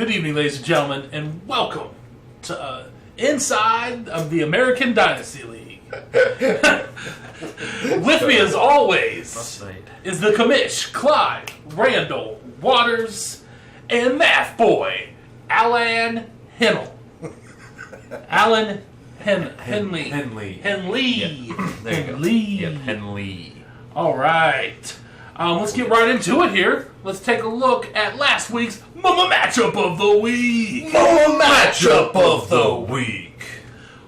Good evening, ladies and gentlemen, and welcome to Inside of the American Dynasty League. With me, as always, is the commish, Clyde, Randall, Waters, and Math Boy, Alan Hennel. Alan Henley. Henley. Yep, Henley. All right. Let's get right into it here. Let's take a look at last week's matchup of the week. Matchup of the week.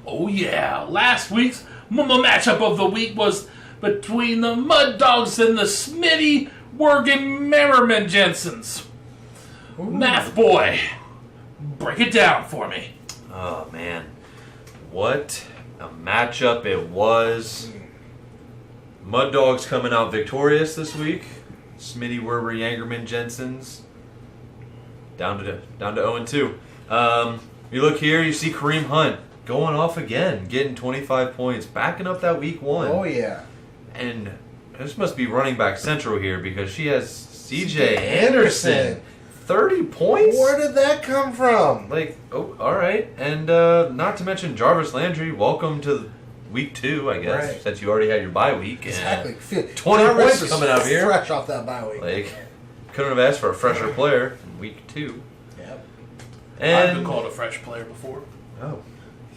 Oh yeah, last week's matchup of the week was between the Mud Dogs and the Smitty Wergen Merriman Jensens. Math Boy, break it down for me. Oh man, what a matchup it was. Mud Dogs coming out victorious this week. Smitty Werber Yangerman Jensens down to 0-2. You look here, you see Kareem Hunt going off again, getting 25 points, backing up that week one. Oh yeah. And this must be running back central here because she has CJ Anderson. 30 points? Where did that come from? All right. And not to mention Jarvis Landry, welcome to week 2, I guess, right, since you already had your bye week. Exactly. 20 Jarvis points coming out here. Fresh off that bye week. Couldn't have asked for a fresher player in week 2. Yep. And I've been called a fresh player before. Oh.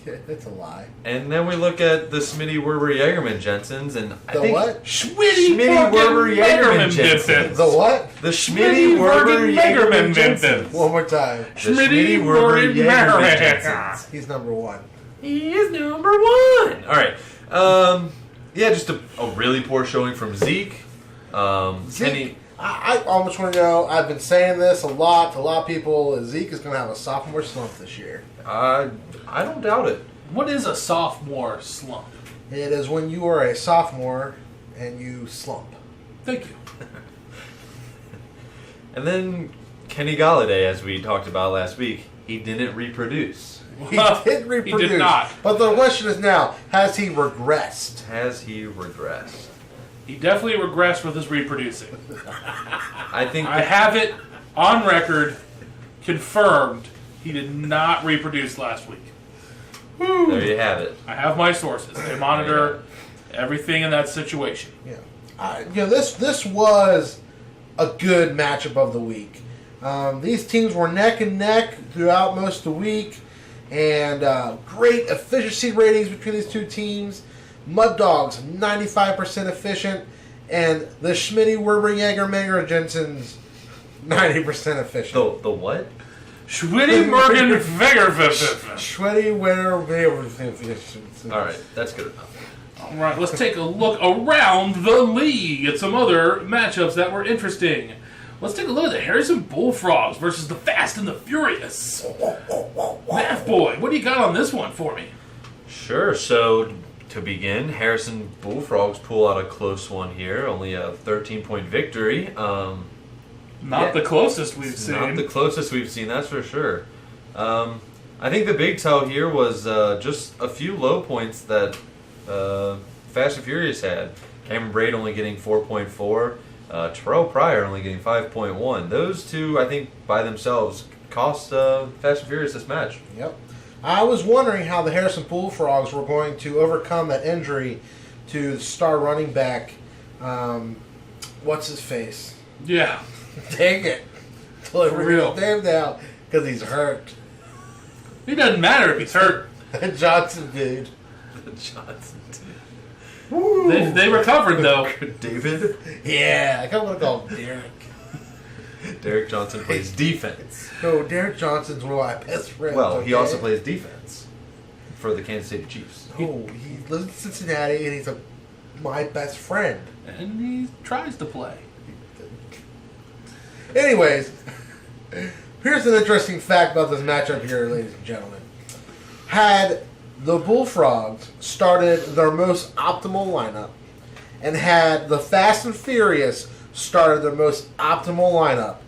Yeah, that's a lie. And then we look at the Smitty Werber Jagerman Jensens, and I think what? Schmitty Werber Jagerman Jensens. The what? The Schmitty Werber Jagerman Jensens. One more time. Schmitty Werber Jagerman Jensens. He's number 1. He is number 1. All right. Yeah, just a really poor showing from Zeke. Zeke, I almost want to know, I've been saying this a lot to a lot of people, Zeke is going to have a sophomore slump this year. I don't doubt it. What is a sophomore slump? It is when you are a sophomore and you slump. Thank you. And then Kenny Galladay, as we talked about last week, he didn't reproduce. He did reproduce. He did not. But the question is now, has he regressed? Has he regressed? He definitely regressed with his reproducing. I have it on record, confirmed, he did not reproduce last week. Woo. There you have it. I have my sources. They monitor everything in that situation. Yeah. This was a good matchup of the week. These teams were neck and neck throughout most of the week, and great efficiency ratings between these two teams. Mud Dogs, 95% efficient, and the Schmitty Werber Jagerman Jensens, 90% efficient. The what? Schmitty Morgan Vigor. Schmitty Werber. All right, that's good enough. All right, let's take a look around the league at some other matchups that were interesting. Let's take a look at the Harrison Bullfrogs versus the Fast and the Furious. Math Boy, what do you got on this one for me? Sure, so to begin, Harrison Bullfrogs pull out a close one here, only a 13-point victory. Not the closest we've seen. Not the closest we've seen, that's for sure. I think the big tell here was just a few low points that Fast and Furious had. Cameron Braid only getting 4.4. Terrell Pryor only getting 5.1. Those two, I think, by themselves cost Fast and Furious this match. Yep. I was wondering how the Harrison Bullfrogs were going to overcome that injury to the star running back. What's his face? Yeah. Dang it. For real. His name down because he's hurt. It doesn't matter if he's hurt. Johnson dude. Johnson dude. Woo. They recovered, though. David? Yeah, I kind of want to call him Derek. Derek Johnson plays defense. No, Derek Johnson's one of my best friends. Well, he also plays defense for the Kansas City Chiefs. Oh, he lives in Cincinnati, and he's my best friend. And he tries to play. Anyways, here's an interesting fact about this matchup here, ladies and gentlemen. Had the Bullfrogs started their most optimal lineup, and had the Fast and Furious started their most optimal lineup,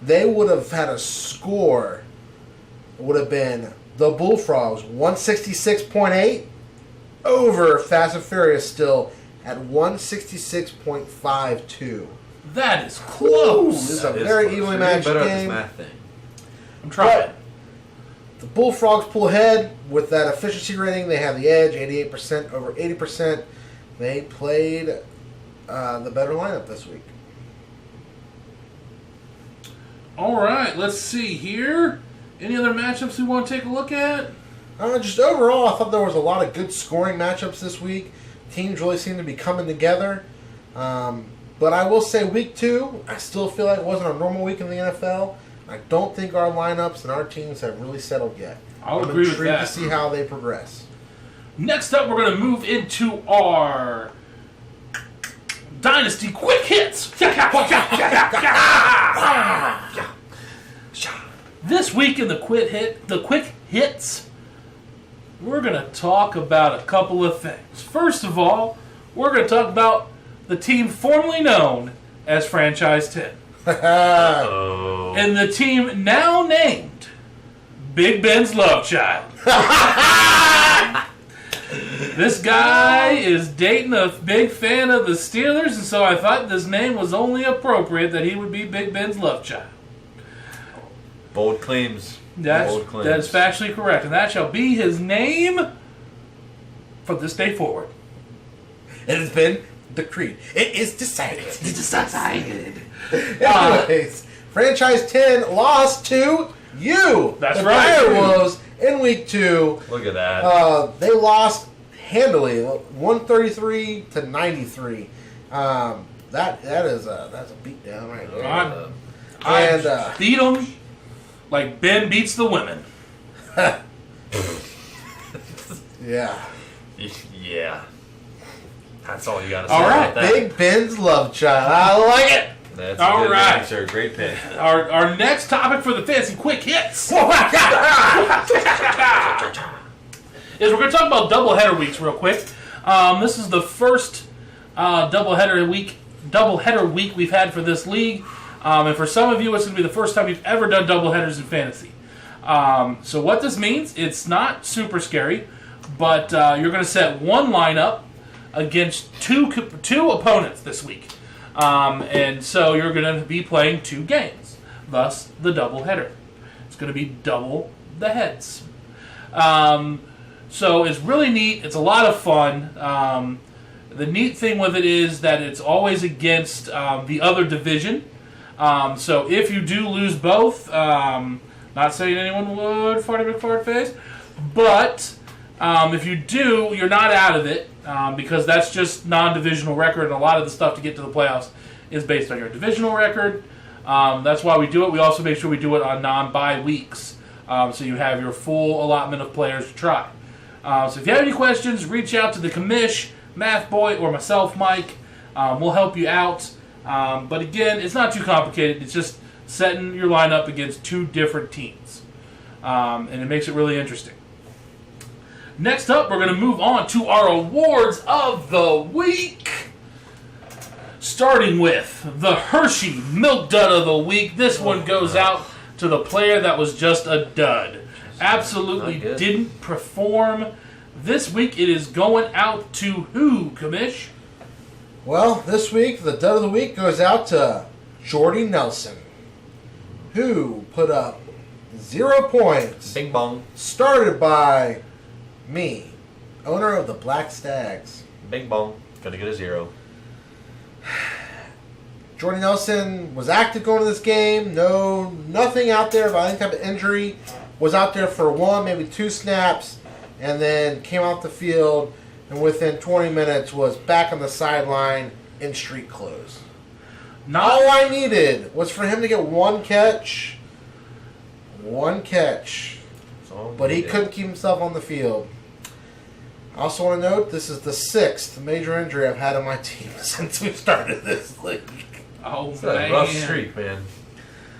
they would have had a score, would have been the Bullfrogs 166.8 over Fast and Furious still at 166.52. That is close. This is a very evenly matched better game. at this math thing. I'm trying. But the Bullfrogs pull ahead with that efficiency rating. They have the edge, 88% over 80%. They played the better lineup this week. All right, let's see here. Any other matchups we want to take a look at? Just overall, I thought there was a lot of good scoring matchups this week. Teams really seem to be coming together. But I will say week 2, I still feel like it wasn't a normal week in the NFL. I don't think our lineups and our teams have really settled yet. I'll agree with intrigued that. to see how they progress. Next up, we're going to move into our Dynasty Quick Hits. This week in the Quick Hits, we're going to talk about a couple of things. First of all, we're going to talk about the team formerly known as Franchise 10. Oh. And the team now named Big Ben's Love Child. This guy is dating a big fan of the Steelers, and so I thought this name was only appropriate that he would be Big Ben's Love Child. Bold claims. That is factually correct, and that shall be his name from this day forward. It has been decreed. It is decided. Uh, Anyways, Franchise 10 lost to you. That's the right. Direwolves in week 2. Look at that. They lost handily, 133-93. That's a beatdown right there. I beat him like Ben beats the women. Yeah. Yeah. That's all you got to say All right, about that. Big Ben's Love Child. I like it. That's All a good right. answer. Great pick. Our next topic for the Fancy Quick Hits is we're going to talk about doubleheader weeks real quick. This is the first doubleheader week we've had for this league. And for some of you, it's going to be the first time you've ever done doubleheaders in fantasy. So what this means, it's not super scary, but you're going to set one lineup against two opponents this week. And so you're going to be playing 2 games, thus the doubleheader. It's going to be double the heads. So it's really neat. It's a lot of fun. The neat thing with it is that it's always against the other division. So if you do lose both, not saying anyone would, farty big fart face, but if you do, you're not out of it because that's just non-divisional record, and a lot of the stuff to get to the playoffs is based on your divisional record. That's why we do it. We also make sure we do it on non-bye weeks, so you have your full allotment of players to try. So if you have any questions, reach out to the commish, Math Boy, or myself, Mike. We'll help you out. But again, it's not too complicated. It's just setting your lineup against 2 different teams. And it makes it really interesting. Next up, we're going to move on to our awards of the week. Starting with the Hershey Milk Dud of the week. This one goes out to the player that was just a dud. Absolutely didn't perform. This week it is going out to who, Kamish? Well, this week, the dud of the week goes out to Jordy Nelson, who put up 0 points. Bing bong. Started by me, owner of the Black Stags. Bing bong. Gotta get a 0. Jordy Nelson was active going to this game. Nothing out there about any type of injury. Was out there for 1, maybe 2 snaps, and then came off the field, and within 20 minutes was back on the sideline in street clothes. All I needed was for him to get 1 catch. 1 catch. But he couldn't keep himself on the field. I also want to note this is the 6th major injury I've had on my team since we started this league. Oh, It's man. a rough streak, man.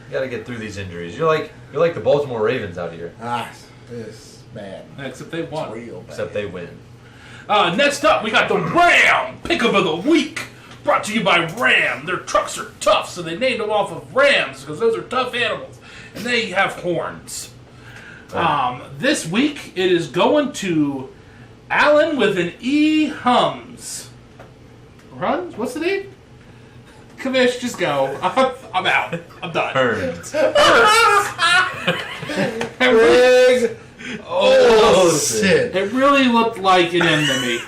You gotta get through these injuries. You're like the Baltimore Ravens out here. It's bad. Except they won. It's real bad. Except they win. Next up, we got the Ram Pickup of the Week. Brought to you by Ram. Their trucks are tough, so they named them off of rams because those are tough animals. And they have horns. This week, it is going to Alan with an E. Hums. Runs? What's the name? Kamish, just go. I'm out. I'm done. Turns. Greg Olsen. It really looked like an end to me.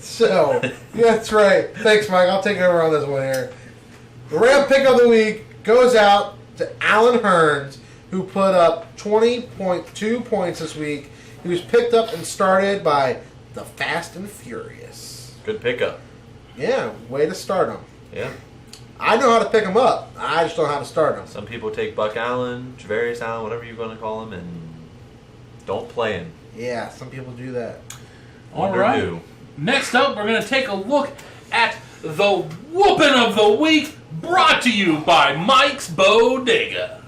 So, yeah, that's right. Thanks, Mike. I'll take over on this one here. The Ram pick of the week goes out to Alan Hearns, who put up 20.2 points this week. He was picked up and started by the Fast and Furious. Good pickup. Yeah, way to start him. Yeah. I know how to pick him up. I just don't know how to start him. Some people take Buck Allen, Javarius Allen, whatever you're going to call him, and don't play him. Yeah, some people do that. All right. Next up, we're going to take a look at the Whoopin' of the Week, brought to you by Mike's Bodega.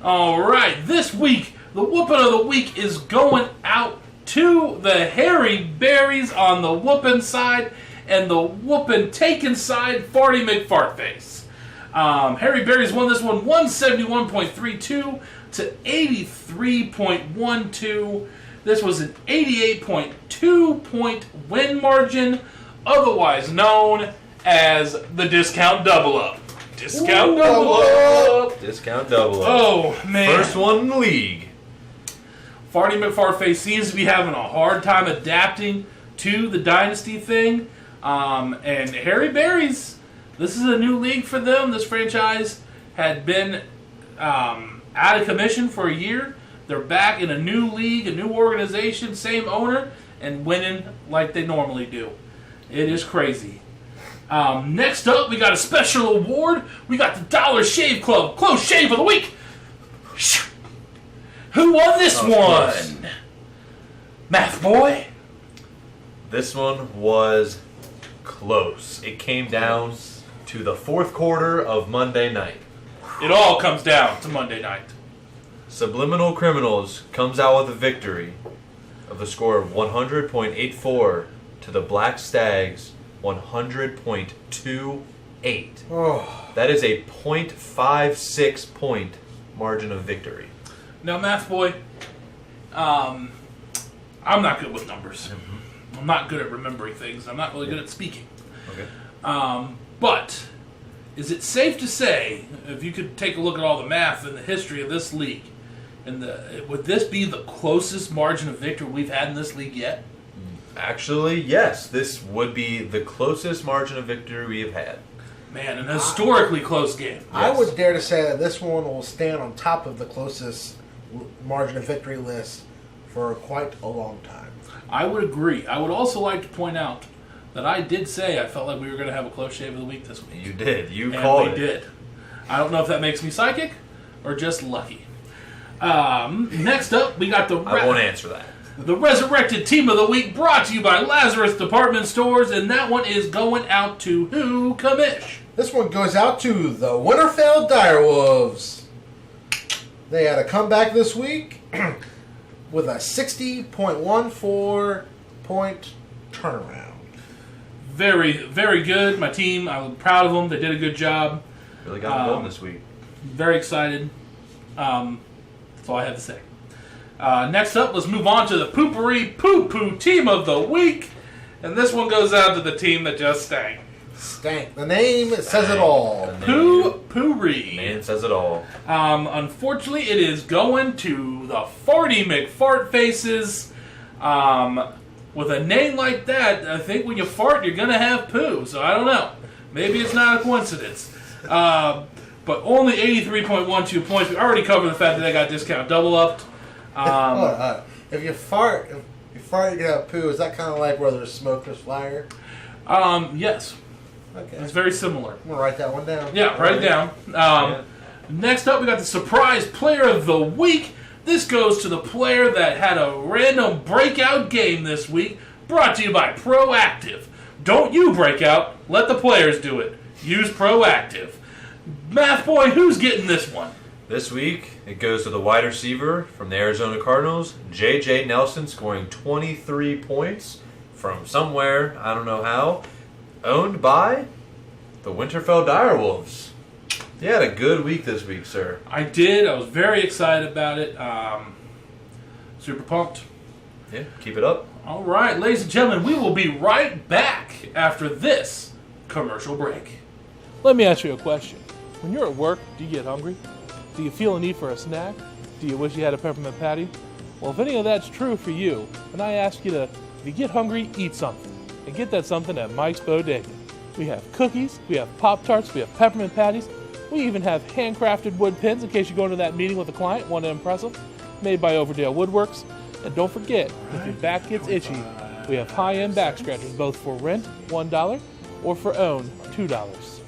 All right, this week, the Whoopin' of the Week is going out to the Harry Berries on the Whoopin' side and the Whoopin' Taken side, Farty McFartface. Harry Berries won this one 171.32 to 83.12. This was an 88.2 point win margin, otherwise known as the Discount Double Up. Discount Double Up! Discount Double Up. Oh, man. First one in the league. Farty McFartface seems to be having a hard time adapting to the Dynasty thing. And Harry Berries, this is a new league for them. This franchise had been out of commission for a year. They're back in a new league, a new organization, same owner, and winning like they normally do. It is crazy. Next up, we got a special award. We got the Dollar Shave Club Close Shave of the Week. Who won this one? Close. Math Boy? This one was close. It came down to the fourth quarter of Monday night. It all comes down to Monday night. Subliminal Criminals comes out with a victory of the score of 100.84 to the Black Stags 100.28. Oh. That is a .56 point margin of victory. Now, Math Boy, I'm not good with numbers. I'm not good at remembering things. I'm not really good at speaking. Okay. But is it safe to say, if you could take a look at all the math and the history of this league, would this be the closest margin of victory we've had in this league yet? Actually, yes. This would be the closest margin of victory we have had. Man, an historically close game. I would dare to say that this one will stand on top of the closest margin of victory list for quite a long time. I would agree. I would also like to point out that I did say I felt like we were going to have a close shave of the week this week. You did. You and called we it. did. I don't know if that makes me psychic or just lucky. Next up, we got I won't answer that. the Resurrected Team of the Week, brought to you by Lazarus Department Stores, and that one is going out to who, Kamish? This one goes out to the Winterfell Direwolves. They had a comeback this week with a 60.14 point turnaround. Very, very good. My team, I'm proud of them. They did a good job. Really got them going this week. Very excited. That's all I have to say. Next up, let's move on to the Poopery Poo Poo Team of the Week. And this one goes out to the team that just stank. Stank. The name says it all. Poo-Poory. Man says it all. Unfortunately, it is going to the Farty McFartfaces. With a name like that, I think when you fart, you're going to have poo. So I don't know. Maybe it's not a coincidence. But only 83.12 points. We already covered the fact that they got discount double upped. If you fart, you have poo. Is that kind of like where there's smoke, there's fire? Yes. Okay. It's very similar. I'm going to write that one down. Yeah, write it down. Next up, we got the Surprise Player of the Week. This goes to the player that had a random breakout game this week, brought to you by Proactive. Don't you break out. Let the players do it. Use Proactive. Math Boy, who's getting this one? This week, it goes to the wide receiver from the Arizona Cardinals, J.J. Nelson, scoring 23 points from somewhere, I don't know how, owned by the Winterfell Direwolves. You had a good week this week, sir. I did. I was very excited about it. Super pumped. Yeah, keep it up. All right, ladies and gentlemen, we will be right back after this commercial break. Let me ask you a question. When you're at work, do you get hungry? Do you feel a need for a snack? Do you wish you had a peppermint patty? Well, if any of that's true for you, then I ask you to, if you get hungry, eat something. And get that something at Mike's Bodega. We have cookies, we have Pop-Tarts, we have peppermint patties. We even have handcrafted wood pins in case you go into that meeting with a client, want to impress them, made by Overdale Woodworks. And don't forget, if your back gets itchy, we have high-end back scratchers, both for rent, $1, or for own, $2.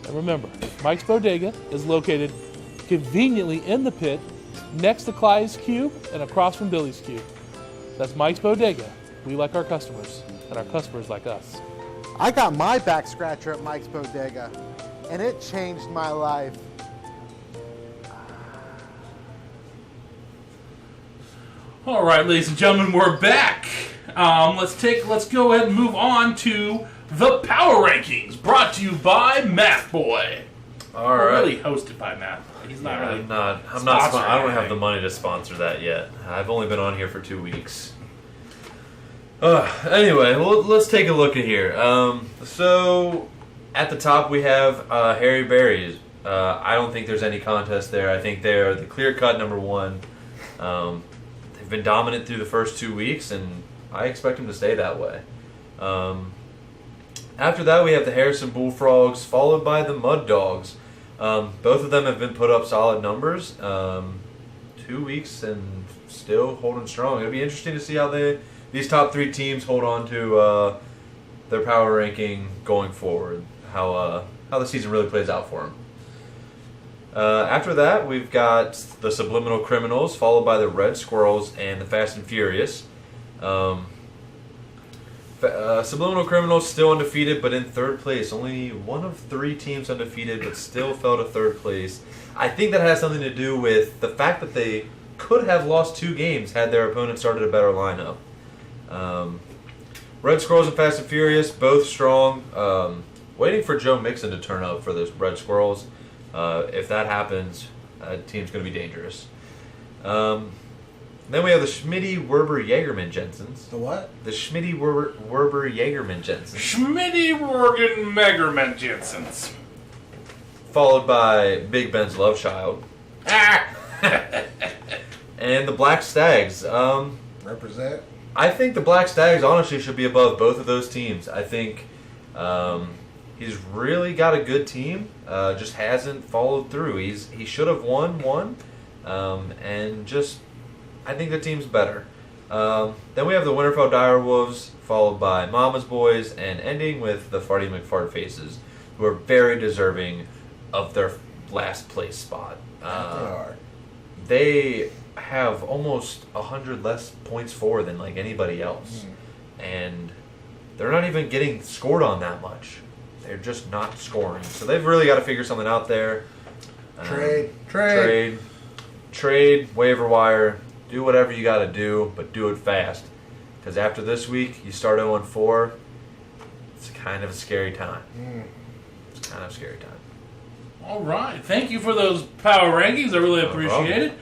And remember, Mike's Bodega is located conveniently in the pit, next to Clyde's Cube and across from Billy's Cube. That's Mike's Bodega. We like our customers, and our customers like us. I got my back scratcher at Mike's Bodega, and it changed my life. All right, ladies and gentlemen, we're back. Let's go ahead and move on to the Power Rankings, brought to you by Math Boy. All right. Really hosted by Math Boy. He's not really. I'm not. sponsoring I don't have anything. the money to sponsor that yet. I've only been on here for 2 weeks. Anyway, well, let's take a look at here. So at the top we have Harry Berry's. I don't think there's any contest there. I think they're the clear-cut number one. They've been dominant through the first 2 weeks, and I expect them to stay that way. After that, we have the Harrison Bullfrogs, followed by the Mud Dogs. Both of them have been put up solid numbers. 2 weeks and still holding strong. It'll be interesting to see how these top three teams hold on to their power ranking going forward. How the season really plays out for them. After that, we've got the Subliminal Criminals, followed by the Red Squirrels and the Fast and Furious. Subliminal Criminals still undefeated, but in third place. Only one of 3 teams undefeated, but still fell to third place. I think that has something to do with the fact that they could have lost 2 games had their opponent started a better lineup. Red Squirrels and Fast and Furious, both strong. Waiting for Joe Mixon to turn up for the Red Squirrels. If that happens, team's going to be dangerous. Then we have the Schmitty-Werber-Jagerman Jensens. The what? The Schmitty-Werber-Jagerman Jensens. Schmitty-Wergen-Megerman Jensens. Followed by Big Ben's Love Child. And the Black Stags. Represent. I think the Black Stags honestly should be above both of those teams. I think he's really got a good team, just hasn't followed through. He should have won one, and just I think the team's better. Then we have the Winterfell Direwolves, followed by Mama's Boys, and ending with the Farty McFart Faces, who are very deserving of their last place spot. They are. They have almost 100 less points for than like anybody else, and they're not even getting scored on that much. They're just not scoring, so they've really got to figure something out there. Trade, waiver wire, do whatever you got to do, but do it fast, because after this week you start 0-4. It's kind of a scary time. It's kind of a scary time. All right. Thank you for those power rankings. I really appreciate it.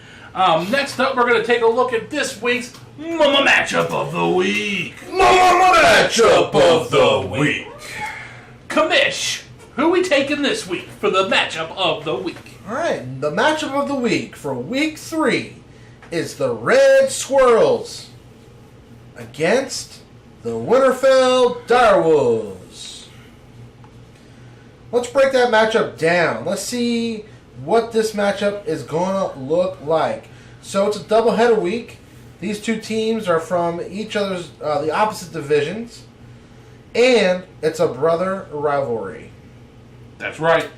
Next up, we're going to take a look at this week's matchup of the week. Matchup of the week. Commish, who we taking this week for the matchup of the week? All right, the matchup of the week for Week 3 is the Red Squirrels against the Winterfell Direwolves. Let's break that matchup down. Let's see what this matchup is going to look like. So it's a doubleheader week. These two teams are from each other's, the opposite divisions, and it's a brother rivalry. That's right.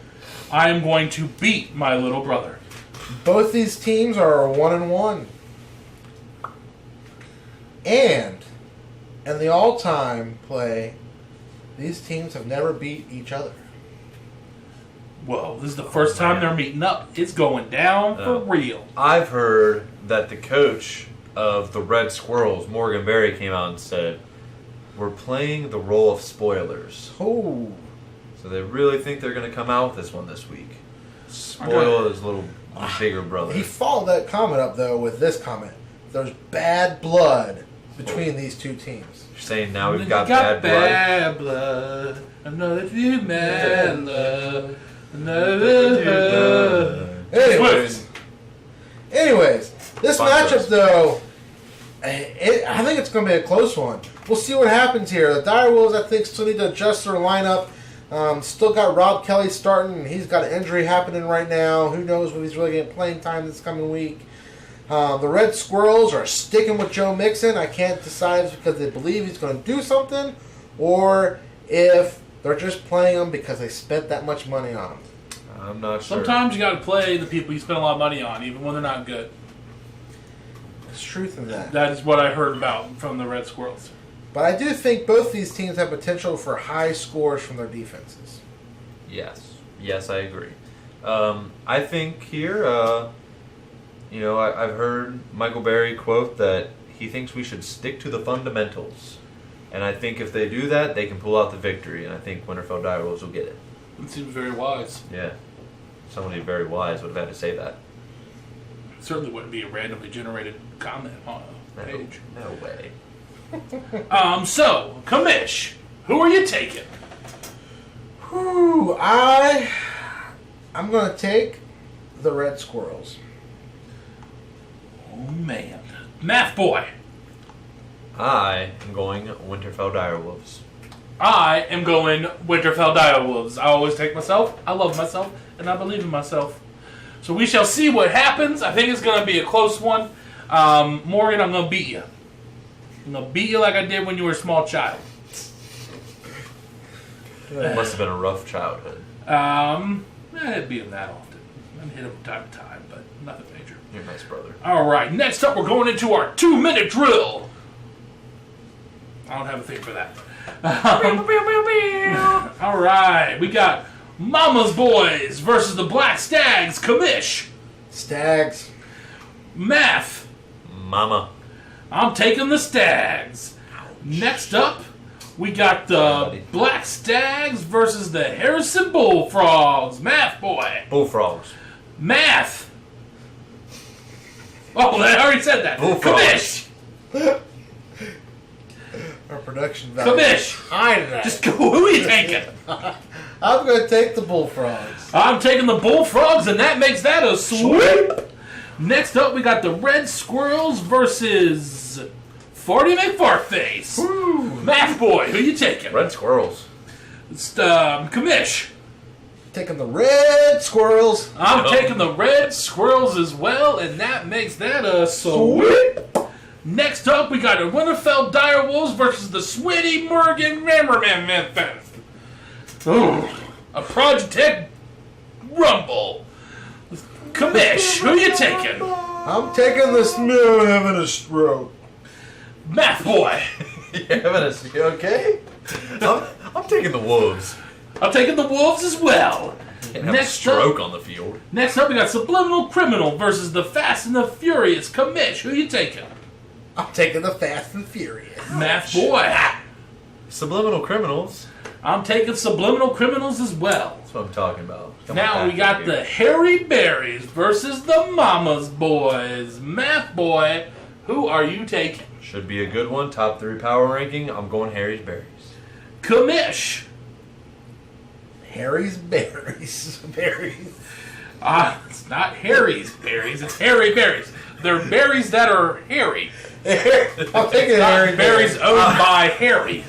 I am going to beat my little brother. Both these teams are 1-1. And in the all-time play, these teams have never beat each other. Whoa, this is the first time they're meeting up. It's going down for real. I've heard that the coach of the Red Squirrels, Morgan Berry, came out and said, we're playing the role of spoilers. Oh. So they really think they're going to come out with this one this week. Spoil his little bigger brother. He followed that comment up, though, with this comment. There's bad blood between these two teams. You're saying now we've got bad blood. Another few mad love. Another Anyways, Anyways, this Fun matchup, choice. though, I think it's going to be a close one. We'll see what happens here. The Direwolves, I think, still need to adjust their lineup. Still got Rob Kelly starting. He's got an injury happening right now. Who knows when he's really getting playing time this coming week. The Red Squirrels are sticking with Joe Mixon. I can't decide if it's because they believe he's going to do something or if they're just playing him because they spent that much money on him. I'm not sure. Sometimes you got to play the people you spend a lot of money on, even when they're not good. There's truth in that. That is what I heard about from the Red Squirrels. But I do think both these teams have potential for high scores from their defenses. Yes, I agree. I think here, I've heard Michael Berry quote that he thinks we should stick to the fundamentals. And I think if they do that, they can pull out the victory. And I think Winterfell Direwolves will get it. It seems very wise. Yeah. Somebody very wise would have had to say that. It certainly wouldn't be a randomly generated comment on a page. No way. So, Kamish, who are you taking? Whew, I'm going to take the Red Squirrels. Oh, man. Math Boy. I am going Winterfell Direwolves. I am going Winterfell Direwolves. I always take myself. I love myself, and I believe in myself. So we shall see what happens. I think it's going to be a close one. Morgan, I'm going to beat you. I'm going to beat you like I did when you were a small child. It must have been a rough childhood. I didn't beat him that often. I hit him from time to time, but nothing major. You're a nice brother. All right, next up, we're going into our 2-minute drill. I don't have a thing for that. All right, we got Mama's Boys versus the Black Stags. Kamish. Stags. Math. Mama. I'm taking the Stags. Next up, we got the Black Stags versus the Harrison Bullfrogs. Math Boy. Bullfrogs. Math. Oh, I already said that. Bullfrogs. Kamish. Our production value. Kamish. High tonight. Just go. Who are you taking? I'm going to take the Bullfrogs. I'm taking the Bullfrogs, and that makes that a sweep. Next up, we got the Red Squirrels versus Farty McFartface. Math Boy, who you taking? Red Squirrels. It's, Kamish. Taking the Red Squirrels. I'm taking the Red Squirrels as well, and that makes that a sweep. Next up, we got the Winterfell Direwolves versus the Switty Morgan Rammerman. A Project Rumble. Kamish, who you taking? I'm taking the Smell having a stroke. Math Boy. You okay? I'm taking the Wolves. I'm taking the Wolves as well. Can't have a stroke on the field. Next up, we got Subliminal Criminal versus the Fast and the Furious. Kamish, who you taking? I'm taking the Fast and Furious. Math Boy. Subliminal Criminals. I'm taking Subliminal Criminals as well. That's what I'm talking about. Now we got the Harry Berries versus the Mama's Boys. Math Boy, who are you taking? Should be a good one. Top 3 power ranking. I'm going Harry's Berries. Kamish. Harry's Berries. Berries. It's not Harry's Berries, it's Harry Berries. They're berries that are hairy. I'm taking Harry Berries owned by Harry.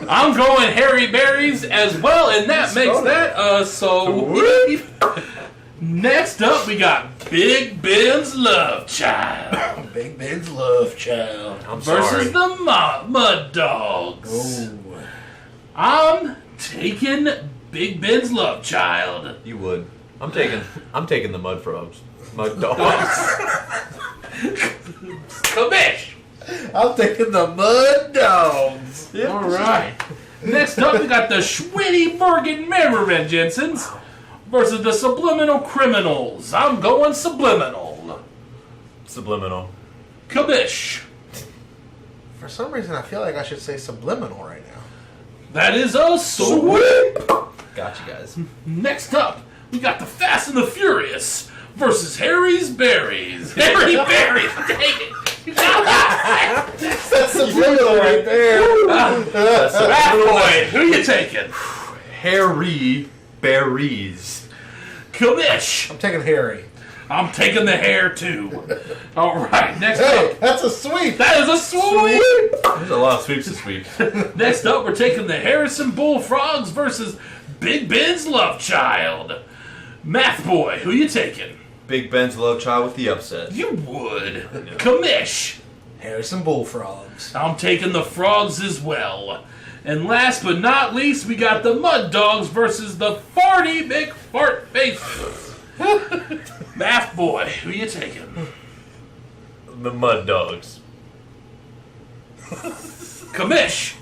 I'm going Harry Berries as well, and that makes that so. Next up, we got Big Ben's Love Child. Big Ben's Love Child. I'm versus sorry. the Mud Dogs. Oh. I'm taking Big Ben's Love Child. You would. I'm taking the Mud Frogs. Mud Dogs. Kamish. I'm taking the Mud Dogs. Yep. All right. Next up, we got the Schwitty Morgan Memorman Jensens versus the Subliminal Criminals. I'm going Subliminal. Subliminal. Kamish. For some reason, I feel like I should say subliminal right now. That is a sweep. Got you guys. Next up, we got the Fast and the Furious versus Harry's Berries. Harry Berries. Take it. That's subliminal right there. Rat Boy, who you taking? Harry Berries. Kamish. I'm taking Harry. I'm taking the hair too. All right, next Hey, up. that's a sweep. That is a sweep. There's a lot of sweeps this week. Next up, we're taking the Harrison Bullfrogs versus Big Ben's Love Child. Math Boy, who you taking? Big Ben's love child with the upset. You would. Commish. Harrison Bullfrogs. I'm taking the Frogs as well. And last but not least, we got the Mud Dogs versus the Farty McFartfaces. Math Boy, who you taking? The Mud Dogs. Commish.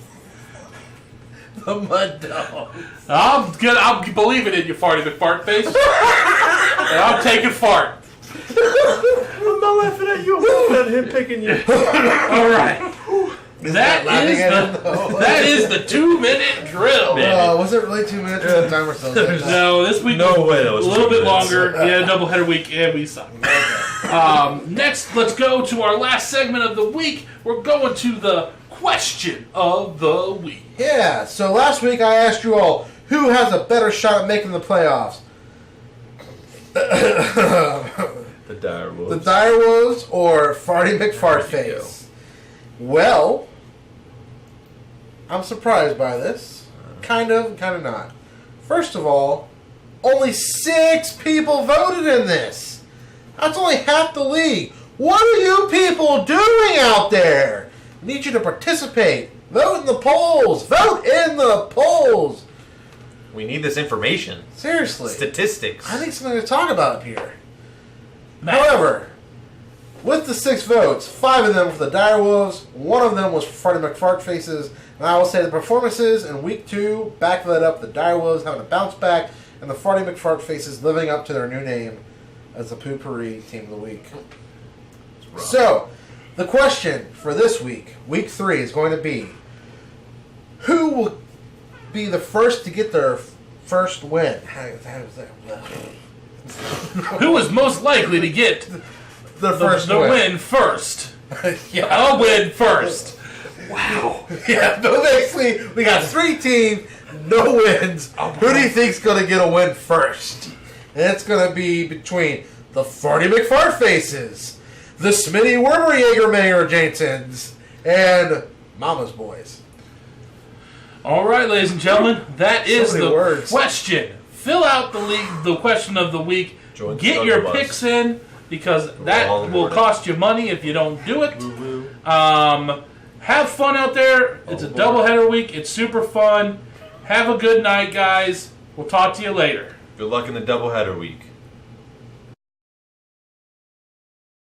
The Mud Dog. I'm believing in you, Farty McFartface. And I'm taking Fart. I'm not laughing at you. I'm laughing at him picking you. All right. That is the 2-minute drill. Was it really 2 minutes? The timer still said that. No, this week No way that was a little 2 bit minutes. longer. Yeah, doubleheader week, and we suck. Next, let's go to our last segment of the week. We're going to the question of the week. Yeah, so last week I asked you all, who has a better shot at making the playoffs? The Dire Wolves. The Dire Wolves or Farty McFartface? Well, I'm surprised by this. Kind of not. First of all, only 6 people voted in this. That's only half the league. What are you people doing out there? I need you to participate. Vote in the polls. Vote in the polls. We need this information. Seriously. Statistics. I need something to talk about up here. Matt. However, with the 6 votes, 5 of them for the Dire Wolves, 1 of them was for Farty McFartfaces, and I will say the performances in Week 2 back that up, the Dire Wolves having a bounce back, and the Farty McFartfaces living up to their new name as the Poopery Team of the Week. So, the question for this week, Week 3, is going to be, who will be the first to get their first win? Who is most likely to get The first the win. win first? Yeah. I'll win first. Wow. Yeah, no, basically, we got 3 teams, no wins. Who do you think's going to get a win first? And it's going to be between the Farty McFartfaces, the Smitty Werberjagermayer Jansons, and Mama's Boys. All right, ladies and gentlemen, that is many the words. question. Fill out the question of the week. Join the Get your struggle bus. picks in because that all in will order. cost you money if you don't do it. Woo-woo. Have fun out there. It's a doubleheader week. It's super fun. Have a good night, guys. We'll talk to you later. Good luck in the doubleheader week.